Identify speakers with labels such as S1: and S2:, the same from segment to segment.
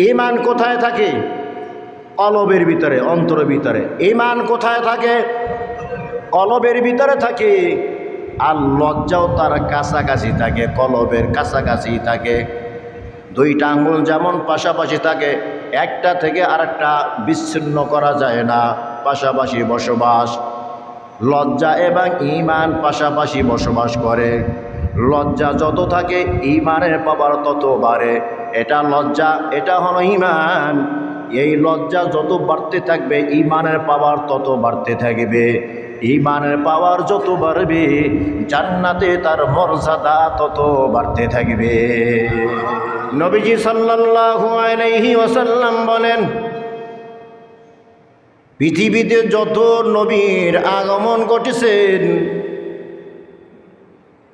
S1: ঈমান কোথায় থাকে? কলবের ভিতরে, অন্তরের ভিতরে। ঈমান কোথায় থাকে? কলবের ভিতরে থাকে। আর লজ্জাও তার কাছাকাছি থাকে, কলবের কাছাকাছি থাকে। দুইটা আঙ্গুল যেমন পাশাপাশি থাকে, একটা থেকে আরেকটা বিচ্ছিন্ন করা যায় না, পাশাপাশি বসবাস। লজ্জা এবং ঈমান পাশাপাশি বসবাস করে। লজ্জা যত থাকে ঈমানের পাওয়ার তত বাড়ে। এটা লজ্জা, এটা হলো ঈমান। এই লজ্জা যত বাড়তে থাকবে ঈমানের পাওয়ার তত বাড়তে থাকবে। ঈমানের পাওয়ার যত বাড়বে জান্নাতে তার মর্যাদা তত বাড়তে থাকবে। নবীজি সাল্লাল্লাহু আলাইহি ওয়াসাল্লাম বলেন, পৃথিবীতে যত নবীর আগমন ঘটেছেন,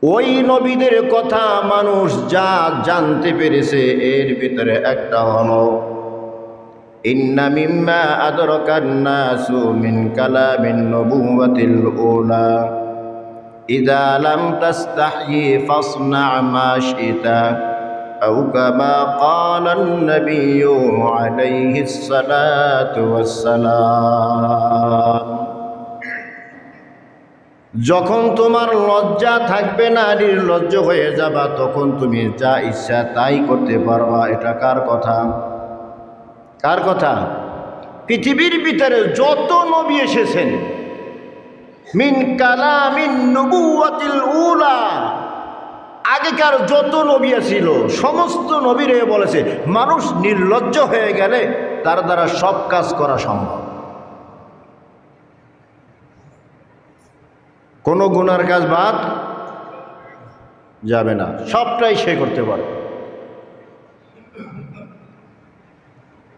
S1: ওই নবীদের কথা মানুষ যা জানতে পেরেছে এর ভিতরে একটা হলো, ইন্না মিম্মা আদরাকান নাসু মিন কালামিন নবুওয়াতিল উলা ইযা লাম তাস্তাহয়ি ফাসনা মা শিতা আও কামা ক্বালান নবিয়্যু আলাইহিস সালাতু ওয়াস সালাম। যখন তোমার লজ্জা থাকবে না, নির্লজ্জ হয়ে যাবা, তখন তুমি যা ইচ্ছা তাই করতে পারবা। এটা কার কথা? কার কথা? পৃথিবীর ভিতরে যত নবী এসেছেন, মিন কালামিন নবুওয়াতিল উলা, আগেকার যত নবী ছিল সমস্ত নবীরে বলেছে মানুষ নির্লজ্জ হয়ে গেলে তার দ্বারা সব কাজ করা সম্ভব। কোনো গুনার কাজ বাদ যাবে না, সবটাই সে করতে পারে।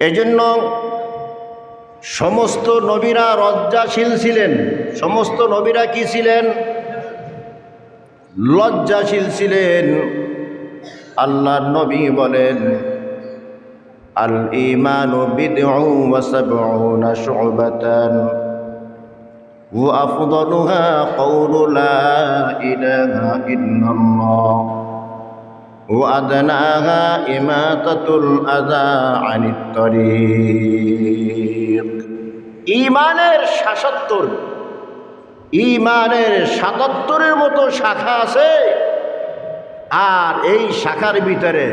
S1: এজন্য সমস্ত নবীরা লজ্জাশীল ছিলেন। সমস্ত নবীরা কি ছিলেন? লজ্জাশীল ছিলেন। আল্লাহর নবী বলেন, আল ঈমানু বিদ'উ ওয়া সাব'উনা শু'বাতান ওয়া আফদালুহা কাওলু লা ইলাহা ইল্লাল্লাহ ওয়া আদনাহা ইমাতাতুল আযা আনিত তরিক। ঈমানের ৭৭, ঈমানের ৭৭-এর মতো শাখা আছে। আর এই শাখার ভিতরে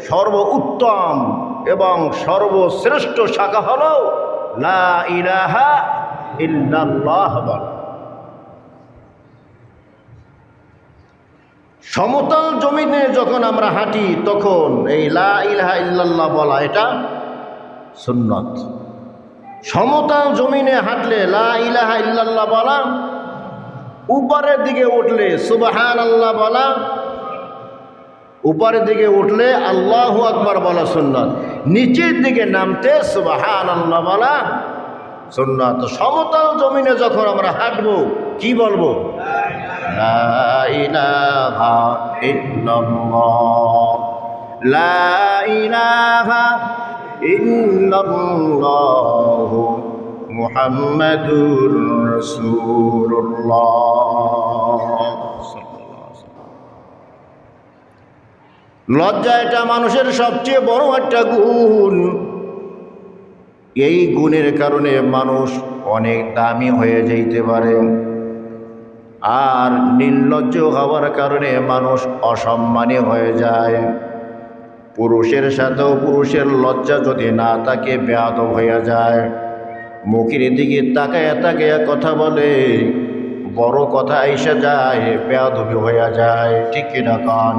S1: সর্বোত্তম এবং সর্বশ্রেষ্ঠ শাখা হলো লা ইলাহা ইল্লাল্লাহ বলা। সমতল জমিনে যখন আমরা হাঁটি তখন এই লা ইলাহা ইল্লাল্লাহ বলা এটা সুন্নত। সমতল জমিনে হাঁটলে লা ইলাহা ইল্লাল্লাহ বলা, উপরের দিকে উঠলে সুবহানাল্লাহ বলা, উপরের দিকে উঠলে আল্লাহু আকবার বলা সুন্নত, নিচের দিকে নামতে সুবহানাল্লাহ বলা সুন্নত। সমতল জমিনে যখন আমরা হাঁটবো কি বলবো? লা ইলাহা ইল্লাল্লাহ, লা ইলাহা ইল্লাল্লাহ মুহাম্মাদুর রাসূলুল্লাহ। লজ্জা এটা মানুষের সবচেয়ে বড় একটা গুণ। এই গুণের কারণে মানুষ অনেক দামি হয়ে যেতে পারে। আর নির্লজ্জ হওয়ার কারণে মানুষ অসম্মানী হয়ে যায়। পুরুষের সাথেও পুরুষের লজ্জা যদি না থাকে বেয়াদব হয়ে যায়। মুখের দিকে তাকায় তাকায় কথা বলে, বড় কথা এসে যায়, বেয়াদবি হয়ে যায়। ঠিক কিনা কান?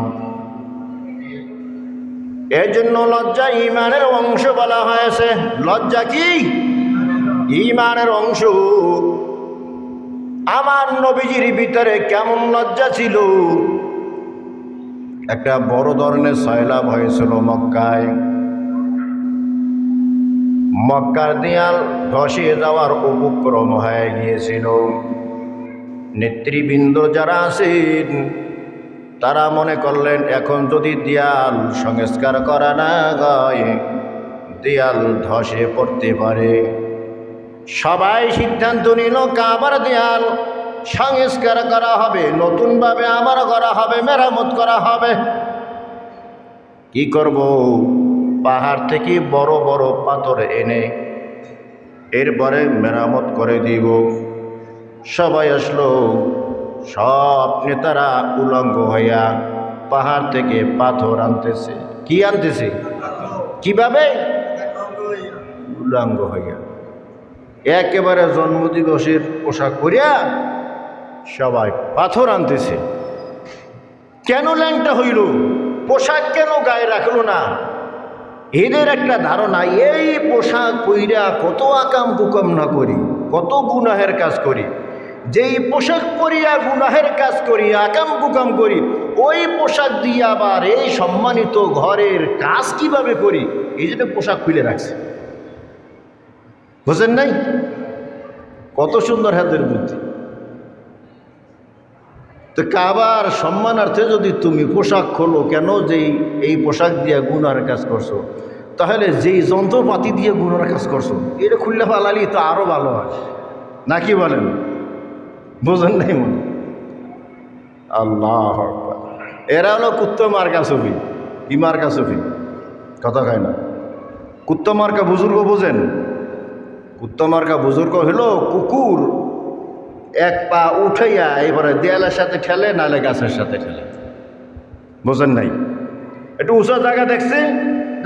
S1: এর জন্য লজ্জা ঈমানের অংশ বলা হয়েছে। লজ্জা কি? ঈমানের অংশ। আমার নবীজির ভিতরে কেমন লজ্জা ছিল? একটা বড় ধরনের সয়লাভ হয়েছিল মক্কায়। মক্কার দেয়াল ধসে যাওয়ার উপক্রম হয়ে গিয়েছিল। নেতৃবৃন্দ যারা আছেন তারা মনে করলেন এখন যদি দেয়াল সংস্কার করা না হয় দেয়াল ধসে পড়তে পারে। সবাই সিদ্ধান্ত নিল কাবার দেয়াল সংস্কার করা হবে, নতুনভাবে আবার করা হবে, মেরামত করা হবে। কি করব? পাহাড় থেকে বড় বড় পাথর এনে এরপরে মেরামত করে দিব। সবাই আসলো, সব নেতারা উলঙ্গ হইয়া পাহাড় থেকে পাথর আনতেছে। কি আনতেছে? কিভাবে? উলঙ্গ হইয়া একেবারে জন্মদিবসের পোশাক করিয়া সবাই পাথর আনতেছে। কেন ল্যাংটা হইল? পোশাক কেন গায়ে রাখলো না? এদের একটা ধারণা, এই পোশাক পইরা কত আকাম কুকাম না করি, কত গুনাহের কাজ করি, যেই পোশাক পরিয়া গুনাহের কাজ করি, আকাম কুকাম করি, ওই পোশাক দিয়ে আবার এই সম্মানিত ঘরের কাজ কিভাবে করি, এই জন্য পোশাক খুলে রাখছে। বুঝেন নাই? কত সুন্দর হাতের বুদ্ধি। তো কাবার সম্মানার্থে যদি তুমি পোশাক খোলো, কেন যেই এই পোশাক দিয়ে গুনার কাজ করছো, তাহলে যেই যন্ত্রপাতি দিয়ে গুনার কাজ করছো এটা খুললে পালালি তো আরো ভালো হয়, নাকি বলেন? বোঝেন নাই মনে? আল্লাহ আকবার। এরা হলো কুত্তা মার্কা ছবি। কি মার্কা ছবি? কথা খায় না। কুত্তা মার্কা বুজুর্গ বোঝেন? কুত্তা মার্কা বুজুর্গ হলো কুকুর এক পা উঠাইয়া এবারে দেয়ালের সাথে ঠেলে, নালে গাছের সাথে ঠেলে। বোঝেন নাই? একটু উঁচা জায়গা দেখছে,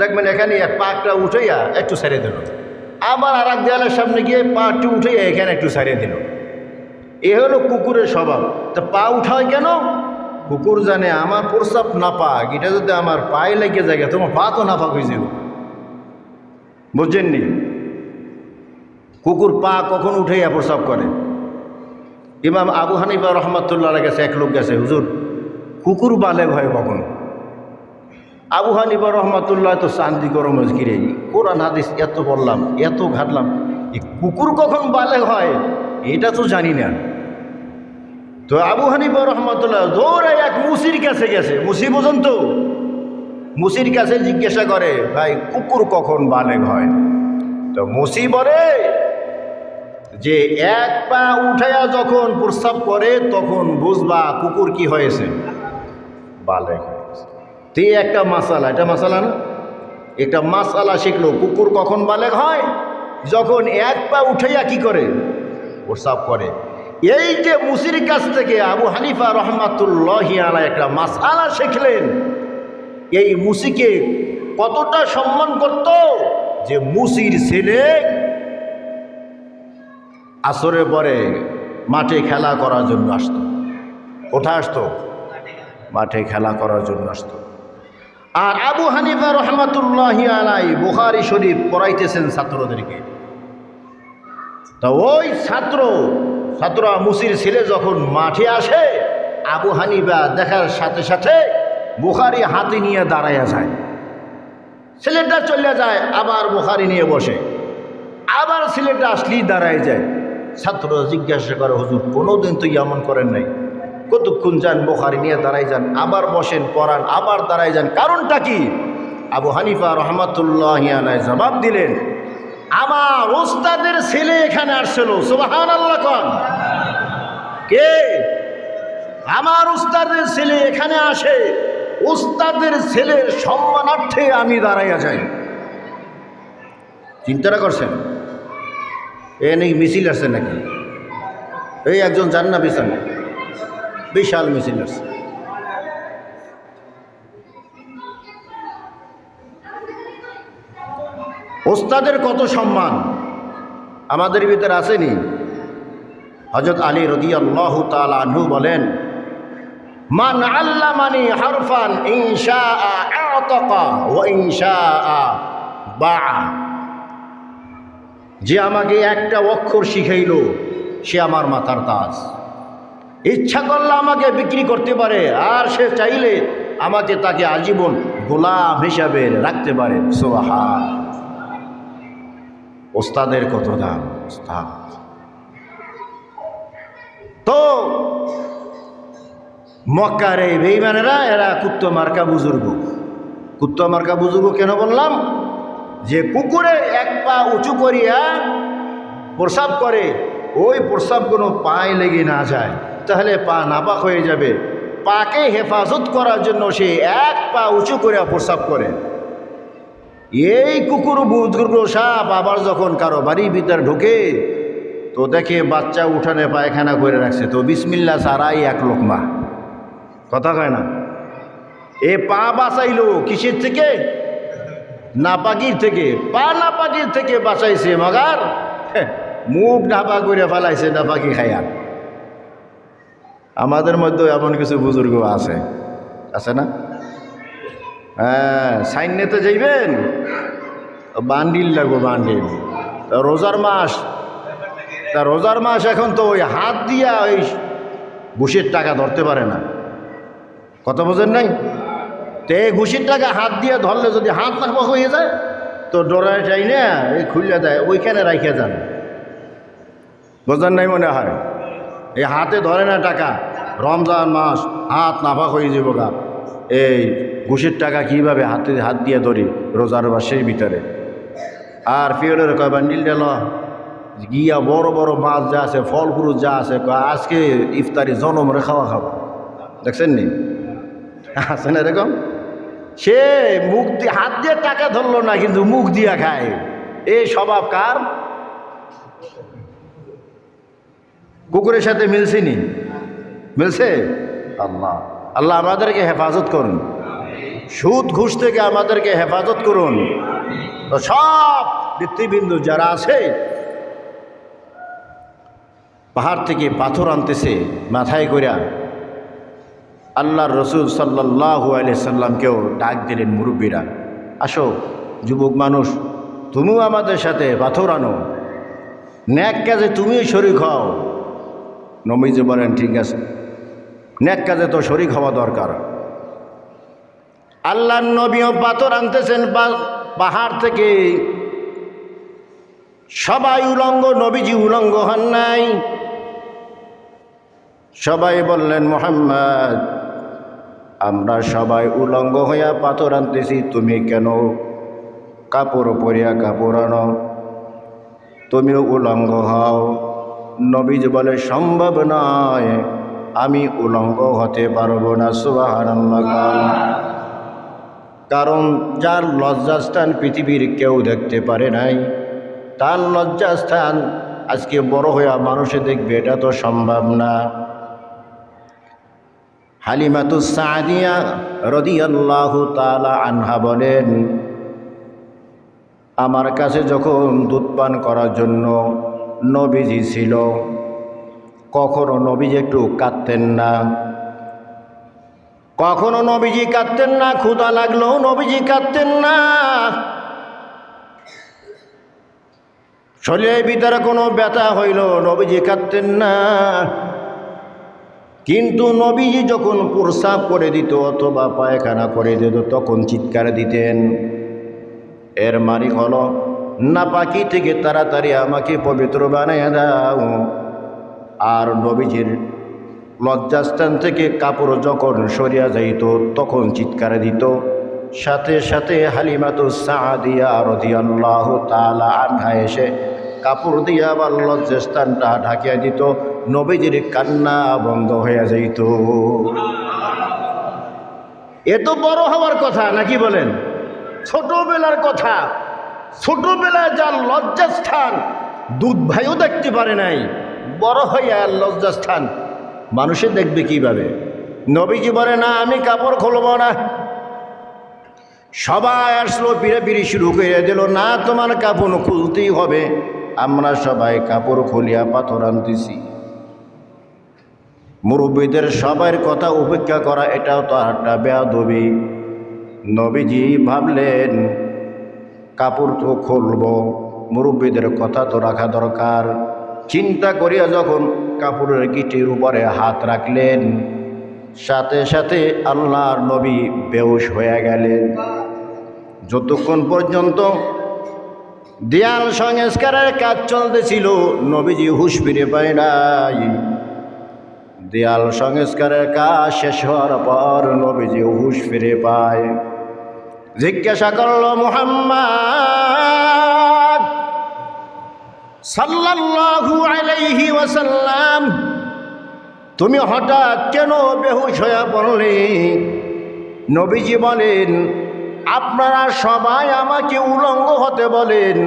S1: দেখবেন এখানে এক পাটা উঠাইয়া একটু ছেড়ে দিল, আবার আর এক দেয়ালের সামনে গিয়ে পাটি উঠাইয়া এখানে একটু ছেড়ে দিল। এ হলো কুকুরের স্বভাব। তা পা উঠায় কেন? কুকুর জানে আমার প্রস্রাব না পাক, এটা যদি আমার পায়ে লেগে যায় তোমার পা তো না পাক হয়ে যাবে। বুঝছেননি? কুকুর পা কখন উঠাইয়া প্রস্রাব করে? ইমাম আবু হানিফা রহমাতুল্লাহ গেছে, এক লোক গেছে, হুজুর কুকুর বালেগ হয় কখন? আবু হানিফা রহমাতুল্লাহ তো শান্তি গরম গিরে, কোরআন হাদিস এত বললাম, এত ঘাটলাম, এই কুকুর কখন বালেগ হয় এটা তো জানি না। তো আবু হানিফা রহমাতুল্লাহ দৌড়ে এক মুসির কাছে গেছে। মুসি বোঝেন তো? মুসির কাছে জিজ্ঞাসা করে, ভাই কুকুর কখন বালেগ হয়? তো মুসি বলে যে এক পা উঠাইয়া যখন প্রস্রাব করে তখন বুঝবা কুকুর কি হয়েছে, বালেগ হয়েছে। তে একটা মাসালা, এটা মাসালা না, একটা মাসালা শিখলো। কুকুর কখন বালেগ হয়? যখন এক পা উঠাইয়া কি করে? প্রস্রাব করে। এই যে মুসির কাছ থেকে আবু হানিফা রহমাতুল্লাহি আলাইহি একটা মাসালা শিখলেন। এই মুসিকে কতটা সম্মান করত যে মুসির ছেলে আসরের পরে মাঠে খেলা করার জন্য আসতো। কোথায় আসতো? মাঠে খেলা করার জন্য আসতো। আর আবু হানিফা রহমাতুল্লাহি আলাইহি বুখারী শরীফ পড়াইতেছেন ছাত্রদেরকে। তা ওই ছাত্র মুসির ছেলে যখন মাঠে আসে, আবু হানিফা দেখার সাথে সাথে বুখারী হাতে নিয়ে দাঁড়াইয়া যায়। ছেলেটা চলে যায়, আবার বুখারী নিয়ে বসে, আবার ছেলেটা আসলেই দাঁড়ায় যায়। ছাত্র জিজ্ঞাসা করে, হুজুর কোনোদিন তো এমন করেন নাই, কতক্ষণ যান বুখারী নিয়ে দাঁড়াই যান, আবার বসেন পড়ান, আবার দাঁড়াই যান, কারণটা কি? আবু হানিফা রহমাতুল্লাহি আলাইহি জবাব দিলেন, আমার ওস্তাদের ছেলে এখানে আসছিল। সুবহানাল্লাহ কোন? কে? আমার ওস্তাদের ছেলে এখানে আসে, ওস্তাদের ছেলের সম্মানার্থে আমি দাঁড়াইয়া যাই। চিন্তাটা করছেন? এ নাকি মিছিল আসছে নাকি? এই একজন যান না পিছনে, বিশাল মিছিল আসছে। ওস্তাদের কত সম্মান আমাদের ভিতরে আসেনি? হযরত আলী রাদিয়াল্লাহু তাআলা আনহু বলেন, মান আল্লামানি হারফান ইনশাআ আ'তাকা ওয়া ইনশাআ বা'a। যে আমাকে একটা অক্ষর শিখাইল সে আমার মাথার তাজ। ইচ্ছা করলে আমাকে বিক্রি করতে পারে, আর সে চাইলে আমাকে তাকে আজীবন গোলাম হিসাবে রাখতে পারে। সুবহান। ওস্তাদের কত দাম! ওস্তাদ তো মক্কার এই বেঈমানেরা, এরা কুত্তা মার্কা বুজুর্গ। কুত্তা মার্কা বুজুর্গ কেন বললাম? যে কুকুরে এক পা উঁচু করিয়া প্রস্রাব করে, ওই প্রস্রাব কোনো পায়ে লেগে না যায়, তাহলে পা নাপাক হয়ে যাবে। পাকে হেফাজত করার জন্য সে এক পা উঁচু করে প্রস্রাব করে। এই কুকুর বুজুর্গ সাপ আবার যখন কারো বাড়ির ভিতরে ঢুকে তো দেখে বাচ্চা উঠানে পায়খানা করে রাখছে, তো বিসমিল্লা সারাই এক লোকমা, কথা কয় না। এ পা বাঁচাইলো কিসের থেকে? নাপাকির থেকে। পা নাপাকির থেকে বাঁচাইছে, মগার মুখ ঢাপা করে ফেলাইছে নাপাকি খাইয়া। আমাদের মধ্যে এমন কিছু বুজুর্গ আছে, আছে না? হ্যাঁ, সাইন নিতে যাইবেন, বান্ডিল লাগবো, বান্ডিল। রোজার মাস, তা রোজার মাস এখন তো ওই হাত দিয়া ওই ঘুষের টাকা ধরতে পারে না, কথা বোঝেন নাই? তো এই ঘুষের টাকা হাত দিয়ে ধরলে যদি হাত না হয়ে যায় তো ডরায় যাই না, এই খুলে দেয়, ওইখানে রাইখে যান, বোঝেন নাই মনে হয়? এই হাতে ধরে না টাকা, রমজান মাস হাত নাফাক হয়ে যাব গা। এই ঘুষের টাকা কীভাবে হাত দিয়ে ধরি রোজার মাসের ভিতরে। আর ফিওরের কয় বান্ডিল ডেল গিয়া বড় বড় মাছ যা আছে, ফল ফুরুত যা আছে, আজকে ইফতারি জনমরে খাওয়া খাবো, দেখছেন নি? আছেন এরকম? সে মুখ দিয়ে হাত দিয়ে টাকা ধরলো না, কিন্তু মুখ দিয়া খায়। এই স্বভাব কার? কুকুরের সাথে মিলছে নি? মিলছে? আল্লাহ আল্লাহ আমাদেরকে হেফাজত করুন, সুদ ঘুষ থেকে আমাদেরকে হেফাজত করুন। তো সব নেতৃবৃন্দ যারা আছে পাহাড় থেকে পাথর আনতেছে মাথায় কইরা, আল্লাহর রসুল সাল্লাল্লাহু আলাইহি সাল্লামকেও ডাক দিলেন, মুরব্বীরা আসো, যুবক মানুষ তুমিও আমাদের সাথে পাথর আনো, ন্যাক কাজে তুমিও শরীক হও। নবীজি বলেন ঠিক আছে, ন্যাক কাজে তো শরীক হওয়া দরকার। আল্লাহর নবীও পাথর আনতেছেন পাহাড় থেকে, সবাই উলঙ্গ, নবীজি উলঙ্গ হন নাই। সবাই বললেন, মুহাম্মদ আমরা সবাই উলঙ্গ হইয়া পাথর আনতেছি, তুমি কেন কাপড় পরিয়া কাপড় আনো, তুমিও উলঙ্গ হও। নবীজি বলে, সম্ভব নয়, আমি উলঙ্গ হতে পারবো না। সুবহানাল্লাহ। কারণ যার লজ্জাস্থান পৃথিবীর কেউ দেখতে পারে নাই, তার লজ্জাস্থান আজকে বড় হইয়া মানুষে দেখবে, এটা তো সম্ভব না। হালিমাতুস সাদিয়া রাদিয়াল্লাহু তাআলা আনহা বলেন, আমার কাছে যখন দুধ পান করার জন্য নবীজি ছিল, কখনো নবীজি একটু কাঁদতেন না, কখনো নবীজি কাঁদতেন না, ক্ষুধা লাগলেও নবীজি কাঁদতেন না, শরীরের ভিতরে কোনো ব্যথা হইল নবীজি কাঁদতেন না। কিন্তু নবীজি যখন প্রস্রাব করে দিত অথবা পায়খানা করে দিত তখন চিৎকার দিতেন। এর মানে হলো, নাপাকি থেকে তাড়াতাড়ি আমাকে পবিত্র বানাইয়া দাও। আর নবীজির লজ্জাস্থান থেকে কাপড় যখন সরিয়া যাইত তখন চিৎকার দিত। সাথে সাথে হালিমাতুস সাদিয়া রাদিয়াল্লাহু তাআলা আনহা এসে কাপড় দিয়ে আবার লজ্জাস্থানটা ঢাকিয়া দিত, নবীজির কান্না বন্ধ হয়ে যাইত। এ তো বড় হওয়ার কথা নাকি বলেন? ছোটবেলার কথা। ছোটবেলায় যার লজ্জাস্থান দুধ ভাইও দেখতে পারে নাই, বড় হইয়া লজ্জাস্থান মানুষে দেখবে কিভাবে? নবীজি বলে, না আমি কাপড় খুলব না। সবাই আসলো, পিড়াপিড়ি শুরু করে দিল, না তোমার কাপড় খুলতেই হবে। আমরা সবাই কাপড় খুলিয়া পাথর আনতেছি। মুরব্বীদের সবার কথা উপেক্ষা করা এটাও তো একটা বেয়াদবি। নবীজি ভাবলেন কাপড় তো খুলব, মুরব্বীদের কথা তো রাখা দরকার। চিন্তা করিয়া যখন কাপড়ের গিটির উপরে হাত রাখলেন, সাথে সাথে আল্লাহর নবী বেহুশ হয়ে গেলেন। যতক্ষণ পর্যন্ত দেয়াল সংস্কারের কাজ চলতেছিল নবীজি হুঁশ ফিরে পায় নাই। দেয়াল সংস্কারের কাজ শেষ হওয়ার পর নবীজি হুঁশ ফিরে পায়। জিজ্ঞাসা করল, মুহাম্মদ সাল্লাল্লাহু আলাইহি ওয়াসাল্লাম, তুমি হঠাৎ কেন বেহুশ হয়ে পড়লে? নবীজি বলেন, আপনারা সবাই আমাকে উলঙ্গ হতে বলেন,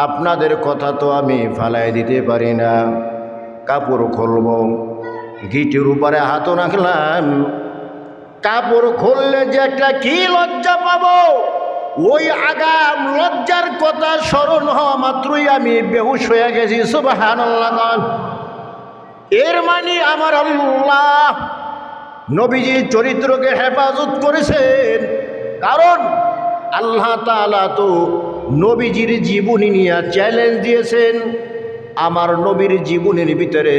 S1: আপনাদের কথা তো আমি ফালাই দিতে পারি না। কাপড় খুলব, গিটের উপরে হাত রাখলাম, কাপড় খুললে যে একটা কি লজ্জা পাবো, ওই আগাম লজ্জার কথা স্মরণ হওয়া মাত্রই আমি বেহুশ হয়ে গেছি। সুবহানাল্লাহ। এর মানে আমার আল্লাহ নবীজির চরিত্রকে হেফাজত করেছেন, কারণ আল্লাহ তাআলা তো নবীজির জীবনী নিয়ে চ্যালেঞ্জ দিয়েছেন। আমার নবীর জীবনের ভিতরে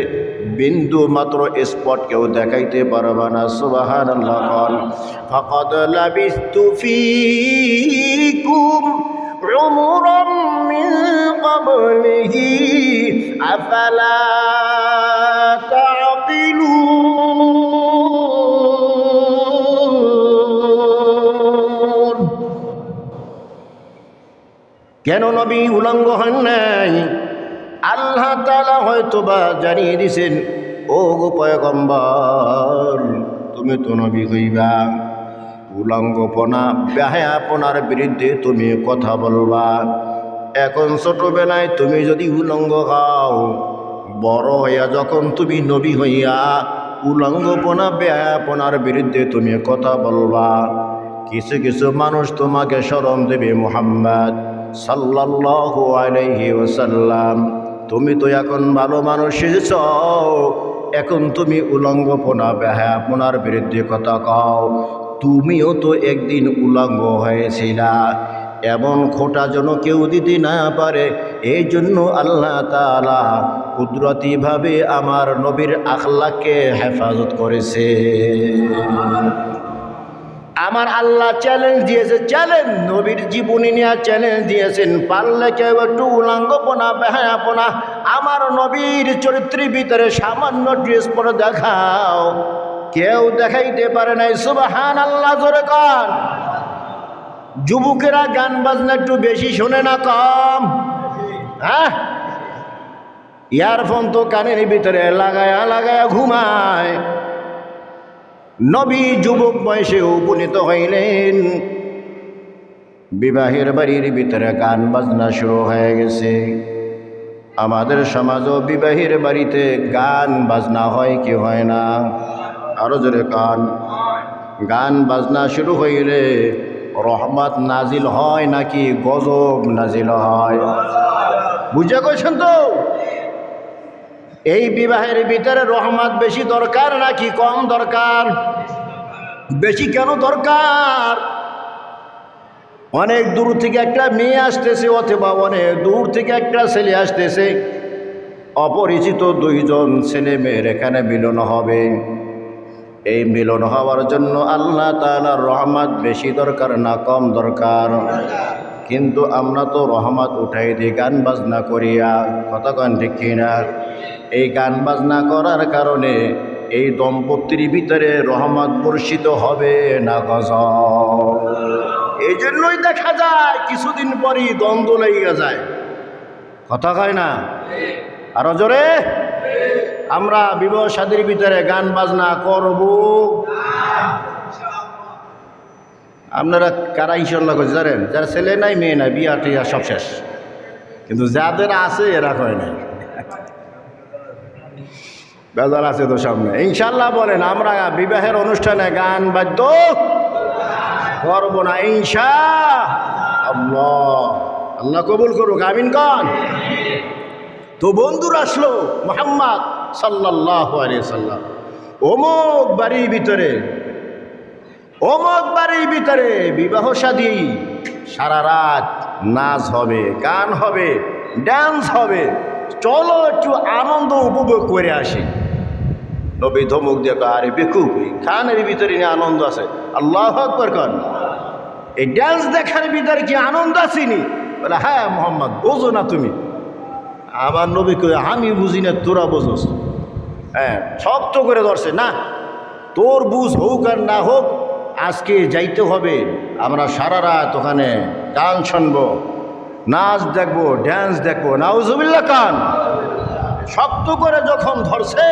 S1: বিন্দু মাত্র স্পট কেউ দেখাইতে পারবে না। সুবহানাল্লাহ। ফাকাদ লাবিস্তু ফীকুম উমরাম মিন ক্বাবলিহি আফালা তা'কিলুন। কেন নবী উলঙ্গ হন নাই? আল্লাহ তাআলা হয়তোবা জানিয়ে দিছেন, ও গো পয়গম্বর, তুমি তো নবী হইবা, উলঙ্গপনা বেহায়াপনার বিরুদ্ধে তুমি কথা বলবা। এখন ছোটবেলায় তুমি যদি উলঙ্গ হও, বড় হইয়া যখন তুমি নবী হইয়া উলঙ্গপনা বেহায়াপনার বিরুদ্ধে তুমি কথা বলবা, কিছু কিছু মানুষ তোমাকে শরম দেবে। মুহাম্মদ সাল্লাল্লাহু আলাইহি ওয়াসাল্লাম, তুমি তো এখন ভালো মানুষ হয়েছ, এখন তুমি উলঙ্গপনা বেহায়াপনার বিরুদ্ধে কথা কও। তুমিও তো একদিন উলঙ্গ হয়েছিলা, এমন খোঁটা যেন কেউ দিতে না পারে। এই জন্য আল্লাহ তাআলা কুদরতিভাবে আমার নবীর আখলাককে হেফাজত করেছে। আমার আল্লাহ চ্যালেঞ্জ দিয়েছে, চ্যালেঞ্জ নবীর জীবনী নিয়ে চ্যালেঞ্জ দিয়েছেন। পারলে কেউ একটু উলঙ্গপনা বেহায়াপনা আমার নবীর চরিত্রের ভিতরে সামান্য ড্রেস পরে দেখাও। কেউ দেখাইতে পারে নাই। সুবহানাল্লাহ। জোরে কর। যুবকেরা গান বাজনা একটু বেশি শোনে না কম? হ্যাঁ, ইয়ারফোন তো কানের ভিতরে লাগায়া লাগায়া ঘুমায়। নবী যুবক বয়সে উপনীত হইলেন, বিবাহের বাড়ির ভিতরে গান বাজনা শুরু হয়ে গেছে। আমাদের সমাজও বিবাহের বাড়িতে গান বাজনা হয় কি হয় না? আরো জোরে কান। গান বাজনা শুরু হইলে রহমত নাজিল হয় নাকি গজব নাজিল হয়? বুঝা কইছেন তো? এই বিবাহের ভিতরে রহমত বেশি দরকার নাকি কম দরকার? বেশি কেন দরকার? অনেক দূর থেকে একটা মেয়ে আসতেছে, অথবা অনেক দূর থেকে একটা ছেলে আসতেছে। অপরিচিত দুইজন ছেলে মেয়ের এখানে মিলন হবে। এই মিলন হওয়ার জন্য আল্লাহ তাআলার রহমত বেশি দরকার না কম দরকার? কিন্তু আমরা তো রহমত উঠাই দিই গান বাজনা করিয়া। কথা কন ঠিক কিনা? এই গান বাজনা করার কারণে এই দম্পতির ভিতরে রহমত বর্ষিত হবে না গজব? এই জন্যই দেখা যায় কিছুদিন পরই দ্বন্দ্ব লেগে যায়। কথা কয় না? আরো জোরে। আমরা বিবাহ শাদীর ভিতরে গান বাজনা করব? আপনারা কারা ইনশাল্লাহ করছে জানেন? যারা ছেলে নাই মেয়ে নাই, বিয়া টিয়া সব শেষ, কিন্তু যাদের আছে এরা কয় নাই। বেজার আছে তো সামনে। ইনশাল্লাহ বলেন, আমরা বিবাহের অনুষ্ঠানে গান বাদ্য করবো না ইনশাআল্লাহ। আল্লাহ কবুল করুক, আমিন কন। তো বন্ধুরা আসলো মুহাম্মদ সাল্লাল্লাহু আলাইহি সাল্লাম, অমুক বাড়ির ভিতরে বিবাহ শাদী, সারা রাত নাচ হবে, গান হবে, ডান্স হবে, চলো একটু আনন্দ উপভোগ করে আসি। নবী ধমক দিয়ে আরে বেকুব, খানের ভিতরে নিয়ে আনন্দ আছে? আল্লাহু আকবার কর। এই ডান্স দেখার ভিতরে কি আনন্দ আসেনি? বলে হ্যাঁ মোহাম্মদ, বোঝো না তুমি। আমার নবী কই আমি বুঝি না, তোরা বোঝোস। হ্যাঁ, শক্ত করে ধরছে, না তোর বুঝ হোক আর না হোক, আজকে যাইতে হবে। আমরা সারা রাত ওখানে গান শুনবো, নাচ দেখবো, ড্যান্স দেখবো। নাউজুবিল্লাহ কান। শক্ত করে যখন ধরছে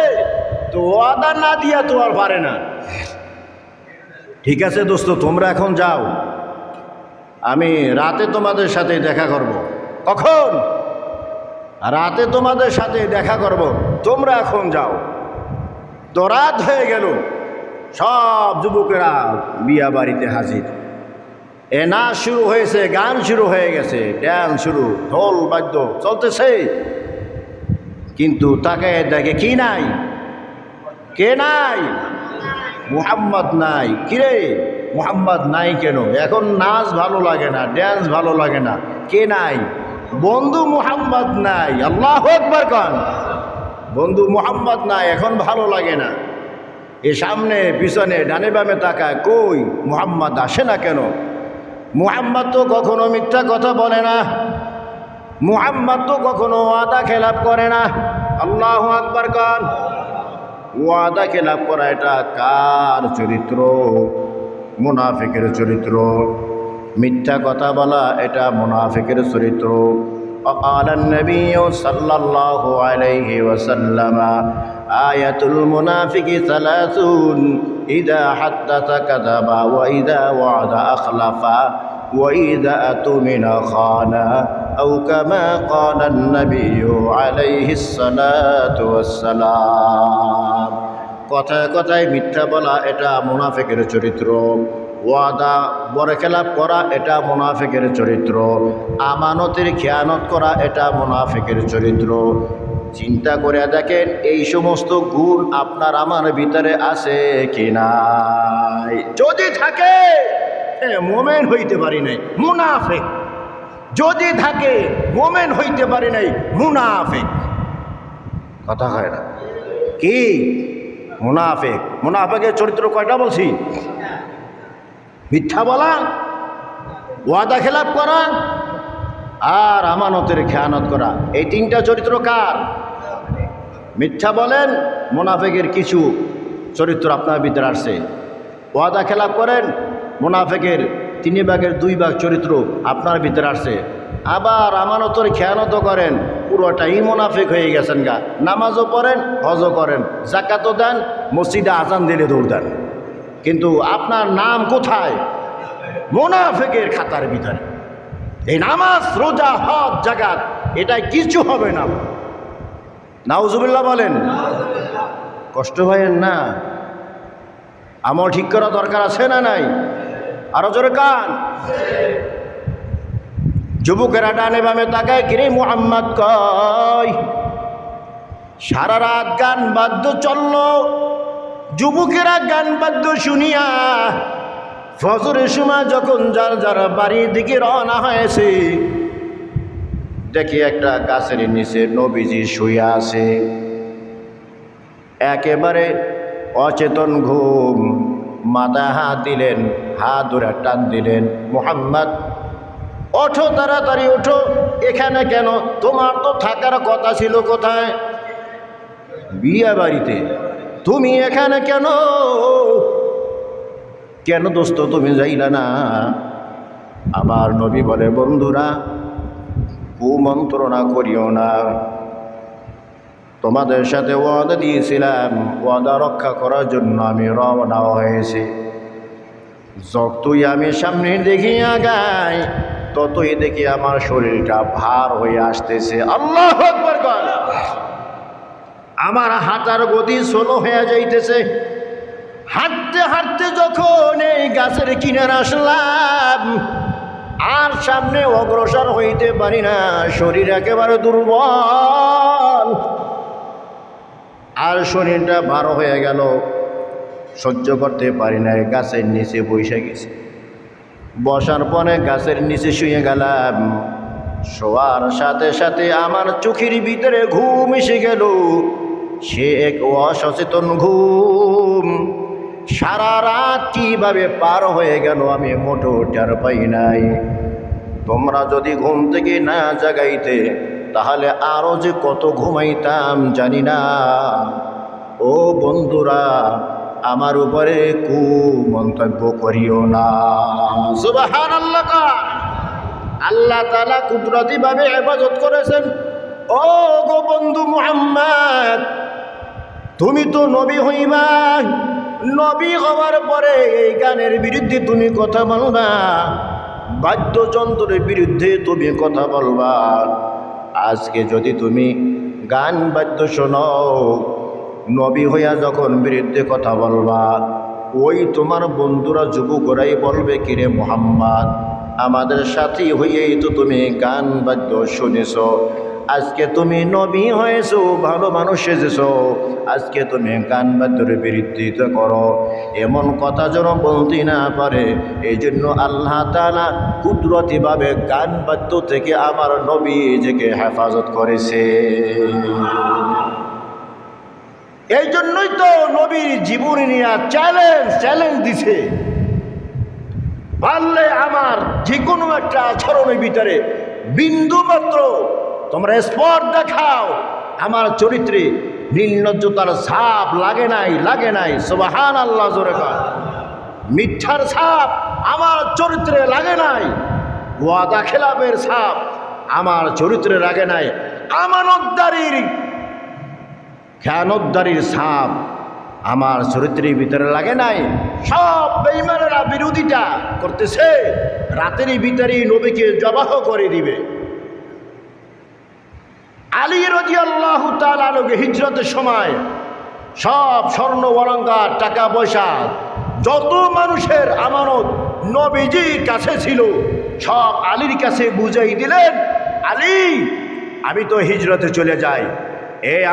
S1: তো ওয়াদা না দিয়া তো আর পারে না। ঠিক আছে দোস্ত, তোমরা এখন যাও, আমি রাতে তোমাদের সাথে দেখা করব। কখন? রাতে তোমাদের সাথে দেখা করব, তোমরা এখন যাও। তো রাত হয়ে গেল, সব যুবকেরা বিয়া বাড়িতে হাজির। এ নাচ শুরু হয়েছে, গান শুরু হয়ে গেছে, ড্যান্স শুরু, ঢোল বাদ্য চলতেছে। কিন্তু তাকে দেখে কি নাই? কে নাই? মুহাম্মদ নাই। কিরে মুহাম্মদ নাই কেন? এখন নাচ ভালো লাগে না, ড্যান্স ভালো লাগে না, কে নাই? বন্ধু মুহাম্মদ নাই। আল্লাহু আকবার কান। বন্ধু মুহাম্মদ নাই, এখন ভালো লাগে না। এ সামনে পিছনে ডানে বামে তাকায়, কই মুহাম্মদ আসে না কেন? মুহাম্মদ তো কখনো মিথ্যা কথা বলে না, মুহাম্মদ তো কখনো ওয়াদা খেলাপ করে না। আল্লাহু আকবার কান। ওয়াদা খেলাপ করা এটা কার চরিত্র? মুনাফিকের চরিত্র। মিথ্যা কথা বলা এটা মুনাফিকের চরিত্র। وقال النبي صلى الله عليه وسلم آية المنافق ثلاثون إذا حدث كذب وإذا وعد أخلف وإذا أؤتمن خان أو كما قال النبي عليه الصلاة والسلام। কথায় কথায় মিথ্যা বলা এটা মুনাফিকের চরিত্র। ওয়াদা বরখেলাপ করা এটা মুনাফিকের চরিত্র। আমানতের খেয়ানত করা এটা মুনাফিকের চরিত্র। চিন্তা করে দেখেন এই সমস্ত গুণ আপনার আমার ভিতরে আছে কি নাই? যদি থাকে মোমেন হইতে পারি নাই, মুনাফিক। যদি থাকে মোমেন হইতে পারি নাই, মুনাফিক। কথা হয় না কি? মুনাফিক। মুনাফিকের চরিত্র কয়টা বলছি? মিথ্যা বলা, ওয়াদা খেলাপ করা, আর আমানতের খেয়ানত করা। এই তিনটা চরিত্র কার? মিথ্যা বলেন, মুনাফিকের কিছু চরিত্র আপনার ভিতরে আসছে। ওয়াদা খেলাপ করেন, মুনাফিকের 3 ভাগের 2 ভাগ চরিত্র আপনার ভিতরে আসছে। আবার আমানতের খেয়ানত করেন, পুরোটাই মুনাফিক হয়ে গেছেন গা। নামাজও পড়েন, হজও করেন, যাকাতও দেন, মসজিদে আজান দিলে দৌড় দেন, কিন্তু আপনার নাম কোথায়? মুনাফিকের খাতার ভিতরে। এই নামাজ, রোজা, হজ, যাকাত এটাই কিছু হবে না। নাউজুবিল্লাহ বলেন। কষ্ট হয়েন না, আমল ঠিক করা দরকার আছে না নাই? আরো জোরে কান। যুবকেরা ডানে বামে তাকায়, কিরে মুহাম্মদ কয়? সারা রাত গান বাদ্য চলল। যুবকেরা গান বাদ্য শুনিয়া ফজরের সময় যখন যার যার বাড়ির দিকে রওনা হয়েছে, দেখি একটা গাছের নিচে নবীজি শুয়ে আছে, একেবারে অচেতন ঘুম। মাথায় হাত দিলেন, হাত ধরে টান দিলেন, মুহাম্মদ ওঠো, তাড়াতাড়ি ওঠো। এখানে কেন? তোমার তো থাকার কথা ছিল কোথায়? বিয়ে বাড়িতে। তুমি এখানে কেন? কেন দোস্ত তুমি যাইলা না? আমার নবী বলে, বন্ধুরা কুমন্ত্রণা করিও না, তোমাদের সাথে ওয়াদা দিয়েছিলাম, ওয়াদা রক্ষা করার জন্য আমি রওনা হয়েছি। যতই আমি সামনে দেখি আগাই, ততই দেখি আমার শরীরটা ভার হয়ে আসতেছে। আল্লাহু আকবার বল। আমার হাঁটার গতি স্লো হয়ে যাইতেছে। হাঁটতে হাঁটতে যখন এই গাছের কিনারে আসলাম, আর সামনে অগ্রসর হইতে পারি না, শরীর একেবারে দুর্বল, আর শরীরটা ভার হয়ে গেল, সহ্য করতে পারি না, গাছের নিচে বসে গেছি। বসার পরে গাছের নিচে শুয়ে গেলাম। শোয়ার সাথে সাথে আমার চোখের ভিতরে ঘুম এসে গেল। সে এক অসচেতন ঘুম। সারা রাত কিভাবে পার হয়ে গেল আমি মোটেও টের পাই নাই। তোমরা যদি ঘুম থেকে না জাগাইতে, তাহলে আরো যে কত ঘুমাইতাম জানি না। ও বন্ধুরা, আমার উপরে কুমন্তব্য করিও না। সুবহানাল্লাহ। আল্লাহ তাআলা কুদরতি ভাবে ইবাদত করেছেন। ও গো বন্ধু মুহাম্মদ, তুমি তো নবী হইবা, নবী হওয়ার পরে এই গানের বিরুদ্ধে তুমি কথা বলবা, বাদ্যযন্ত্রের বিরুদ্ধে তুমি কথা বলবা। আজকে যদি তুমি গান বাদ্য শোনো, নবী হইয়া যখন বিরুদ্ধে কথা বলবা, ওই তোমার বন্ধুরা যুবকরাই বলবে, কিরে মুহাম্মদ, আমাদের সাথী হইয়াই তো তুমি গান বাদ্য শুনেছ, আজকে তুমি নবী হয়েছো, ভালো মানুষ এসেছ, আজকে তুমি গান বাদ্যের বিরোধিতা করো। এমন কথা যেন বলতে না পারে, এই জন্য আল্লাহ তাআলা কুদরতিভাবে গান বাদ্য থেকে আমার নবীজিকে হেফাজত করেছে। এই জন্যই তো নবীর জীবনী নিয়ে চ্যালেঞ্জ দিছে, পারলে আমার যে কোনো একটা আচরণের ভিতরে বিন্দু মাত্র তোমরা স্পট দেখাও, আমার চরিত্রে নির্লজ্জতার ছাপ লাগে নাই। সুবহানাল্লাহ, জোরে কর। মিথ্যার ছাপ আমার চরিত্রে লাগে নাই, ওয়াদা খেলাপের ছাপ আমার চরিত্রে লাগে নাই, খেয়ানতদারির ছাপ আমার চরিত্রের ভিতরে লাগে নাই। সব বেঈমানেরা বিরোধিতা করতেছে, রাতেরই ভিতরেই নবীকে জবাহ করে দিবে। আলী রাদিয়াল্লাহু তাআলা আনহু হিজরতের সময় সব স্বর্ণ অলংকার, টাকা পয়সা, যত মানুষের আমানত নবীজির কাছে ছিল, সব আলীর কাছে বুঝাই দিলেন, আলী আমি তো হিজরতে চলে যাই,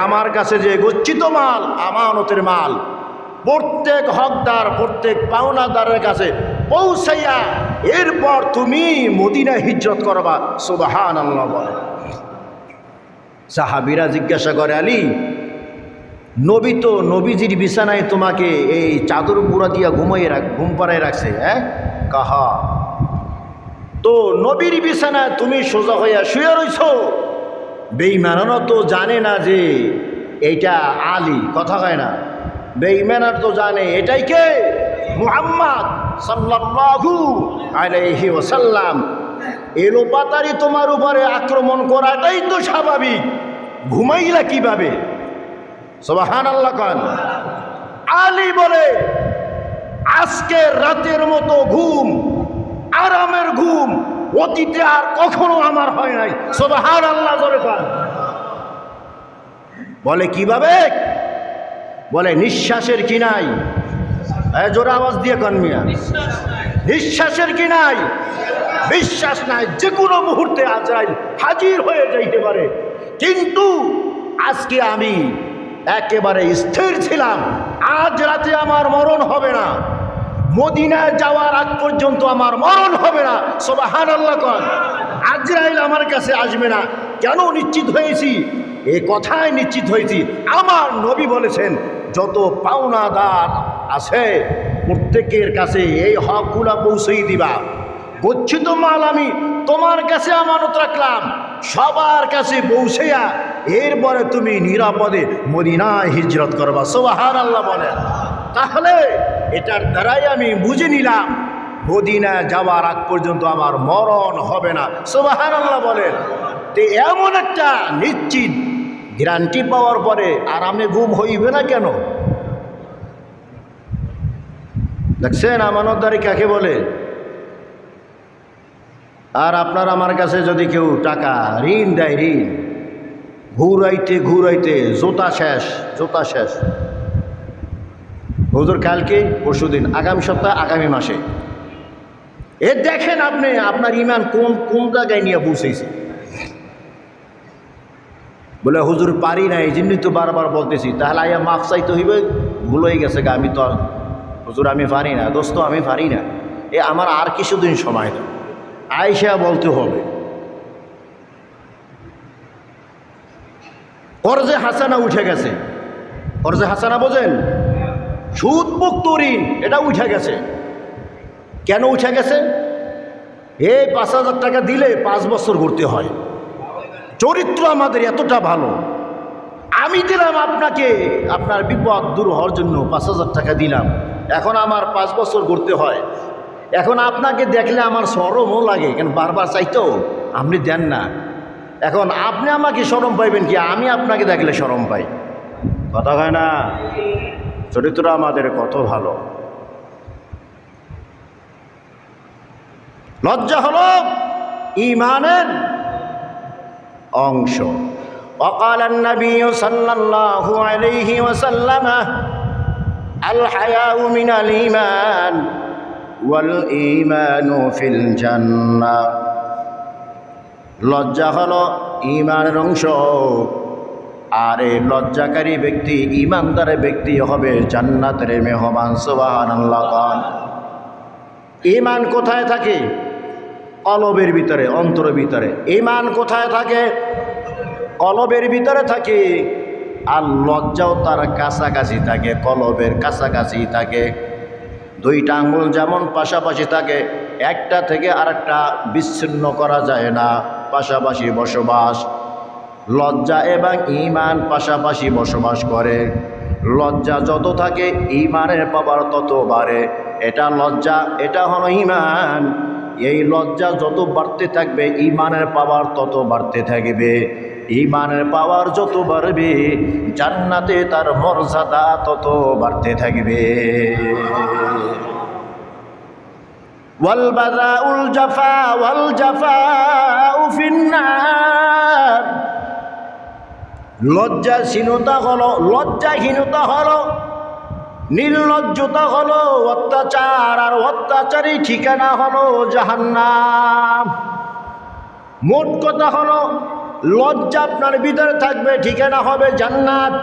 S1: আমার কাছে যে গচ্ছিত মাল, আমানতের মাল, প্রত্যেক হকদার, প্রত্যেক পাওনাদারের কাছে পৌঁছাইয়া এরপর তুমি মদিনায় হিজরত করবা। সুবহানাল্লাহ বলে। সাহাবীরা জিজ্ঞাসা করে, আলী নবী তো নবীজির বিছানায় তোমাকে এই চাদর পুরা দিয়া ঘুম পাড়ায় রাখছে, কাহা তো নবীর বিছানায় তুমি সোজা হইয়া শুয়ে রইছ। বেঈমানরা তো জানে না যে এইটা আলী, কথা হয় না, বেঈমানরা তো জানে এটাই কে, মুহাম্মদ সাল্লাল্লাহু আলাইহি ওয়াসাল্লাম। এলোপাতারি তোমার উপরে আক্রমণ করাটাই তো স্বাভাবিক, ঘুমাইলা কিভাবে? সুবহানাল্লাহ খান। আলী বলে, আজকে রাতের মতো ঘুম, আরামের ঘুম অতীতে আর কখনো আমার হয় নাই। সুবহানাল্লাহ জোরে খান। বলে কিভাবে? বলে নিঃশ্বাসের কি নাই, জোরে আওয়াজ দিয়ে কান মিয়া, নিঃশ্বাসের কি নাই, বিশ্বাস নাই, যে কোনো মুহূর্তে আজরাইল হাজির হয়ে যাইতে পারে। কিন্তু আজকে আমি একেবারে স্থির ছিলাম, আজ রাতে আমার মরণ হবে না, মদিনায় যাওয়ার আগ পর্যন্ত আমার মরণ হবে না। সুবহানাল্লাহ কন। আজরাইল আমার কাছে আসবে না। কেন নিশ্চিত হয়েছি? এই কথায় নিশ্চিত হয়েছি, আমার নবী বলেছেন যত পাওনাদার আছে প্রত্যেকের কাছে এই হকগুলা পৌঁছেই দিবা। গচ্ছিত মাল আমি তোমার কাছে আমানত রাখলাম, সবার কাছে পৌঁছেয়া এরপরে তুমি নিরাপদে মদিনায় হিজরত করবা। সুবহানাল্লাহ বলেন। তাহলে এটার দ্বারাই আমি বুঝে নিলাম মদিনায় যাওয়ার আগ পর্যন্ত আমার মরণ হবে না। সুবহানাল্লাহ বলেন। তো এমন একটা নিশ্চিত গ্যারান্টি পাওয়ার পরে আরামে ঘুম হইবে না কেন? দেখছেন আমানতদারি কাকে বলে? আর আপনার আমার কাছে যদি কেউ টাকা ঋণ দেয়, ঋণ ঘুরাইতে ঘুরাইতে জোতা শেষ। হুজুর কালকে, পরশুদিন, আগামী সপ্তাহ, আগামী মাসে, দেখেন আপনি আপনার ইমান কোন জায়গায় নিয়ে পৌঁছেছে। বলে হুজুর পারি না, এই জন্যই তো বারবার বলতেছি। তাহলে আইয়া মাফ চাইতে হইবে, ভুল হয়ে গেছে গা, আমি তো হুজুর আমি পারি না, দোস্ত আমি পারি না, আমার আর কিছুদিন সময় দাও, আয়েশা বলতে হবে। কর্জে হাসানা উঠে গেছে। কর্জে হাসানা বোঝেন? সুদমুক্ত ঋণ, এটা উঠে গেছে। কেন উঠে গেছে? এই 5,000 টাকা দিলে 5 বছর ঘুরতে হয়। চরিত্র আমাদের এতটা ভালো, আমি দিলাম আপনাকে, আপনার বিপদ দূর হওয়ার জন্য 5,000 টাকা দিলাম, এখন আমার 5 বছর ঘুরতে হয়। এখন আপনাকে দেখলে আমার শরমও লাগে, কেন বারবার চাইতো, আপনি দেন না। এখন আপনি আমাকে শরম পাইবেন কি? আমি আপনাকে দেখলে শরম পাই, কথা হয় না? চরিত্র আমাদের কত ভালো। লজ্জা হলো ঈমানের অংশ। وقال النبي صلى الله عليه وسلم الحياء من الإيمان والإيمان في الجنة। লজ্জা হলো ঈমানের অংশ, আর এই লজ্জাকারী ব্যক্তি ঈমানদার ব্যক্তি হবে জান্নাতের মেহমান। সুবহানাল্লাহ। ঈমান কোথায় থাকে? কলবের ভিতরে, অন্তরের ভিতরে। ঈমান কোথায় থাকে? কলবের ভিতরে থাকে। আর লজ্জাও তার কাছাকাছি থাকে, কলবের কাছাকাছি থাকে। দুইটা আঙ্গুল যেমন পাশাপাশি থাকে, একটা থেকে আরেকটা বিচ্ছিন্ন করা যায় না, পাশাপাশি বসবাস। লজ্জা এবং ঈমান পাশাপাশি বসবাস করে। লজ্জা যত থাকে ঈমানের পাওয়ার তত বাড়ে। এটা লজ্জা, এটা হলো ঈমান। এই লজ্জা যত বাড়তে থাকবে ঈমানের পাওয়ার তত বাড়তে থাকবে। ঈমানের পাওয়ার যত বাড়বে জান্নাতে তার মর্যাদা তত বাড়তে থাকবে। ওয়াল বাযাউল জাফা ওয়াল জাফাউ ফিন্নার। লজ্জাহীনতা হলো নির্লজ্জতা হলো অত্যাচার, আর অত্যাচারী ঠিকানা হলো জাহান্নাম। মোট কথা হলো লজ্জা আপনার ভিতরে থাকবে, ঠিকানা হবে জান্নাত।